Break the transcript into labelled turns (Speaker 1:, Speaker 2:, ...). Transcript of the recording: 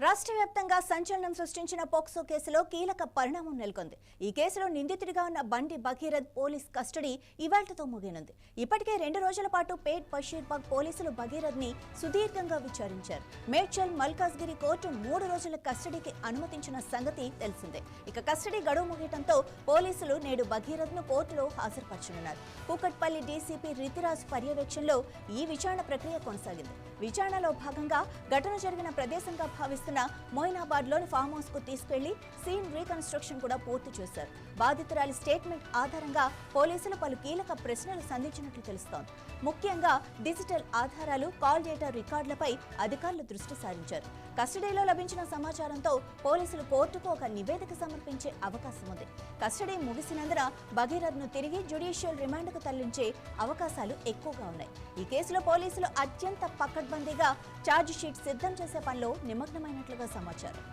Speaker 1: రాష్ట్ర వ్యాప్తంగా సంచలనం సృష్టించిన పోక్సో కేసులో కీలక పరిణామం నెలకొంది. ఈ కేసులో నిందితుడిగా ఉన్న బండి భగీరథ్ పోలీస్ కస్టడీ ఇవాళ్టితో ముగియనుంది. ఇప్పటికే 2 రోజుల పాటు పేట్ బషీర్బాగ్ పోలీసులు భగీరథ్ ని సుదీర్ఘంగా విచారించారు. మేడ్చల్ మల్కాజ్గిరి కోర్టు 3 రోజుల కస్టడీకి అనుమతించిన సంగతి తెలిసిందే. ఇక కస్టడీ గడువు ముగియడంతో పోలీసులు నేడు భగీరథ్ ను కోర్టులో హాజరుపరచనున్నారు. కూకట్పల్లి డీసీపీ రితిరాజ్ పర్యవేక్షణలో ఈ విచారణ ప్రక్రియ కొనసాగింది. విచారణలో భాగంగా ఘటన జరిగిన ప్రదేశంగా భావిస్తున్న మొయినాబాద్లోని ఫామ్ హౌస్ కు తీసుకెళ్లి సీన్ రీకన్స్ట్రక్షన్ కూడా పూర్తి చేశారు. బాధితురాలి స్టేట్మెంట్ ఆధారంగా పోలీసులు పలు కీలక ప్రశ్నలు సంధించినట్లు తెలుస్తోంది. ముఖ్యంగా డిజిటల్ ఆధారాలు, కాల్ డేటా రికార్డులపై అధికారులు దృష్టి సారించారు. కస్టడీలో లభించిన సమాచారంతో పోలీసులు కోర్టుకు ఒక నివేదిక సమర్పించే అవకాశం ఉంది. కస్టడీ ముగిసినందున భగీరథ్ ను తిరిగి జ్యుడిషియల్ రిమాండ్కు తరలించే అవకాశాలు ఎక్కువగా ఉన్నాయి. ఈ కేసులో పోలీసులు అత్యంత పకడ్బందీగా ఛార్జ్ షీట్ సిద్ధం చేసే పనిలో నిమగ్నమైనట్లుగా సమాచారం.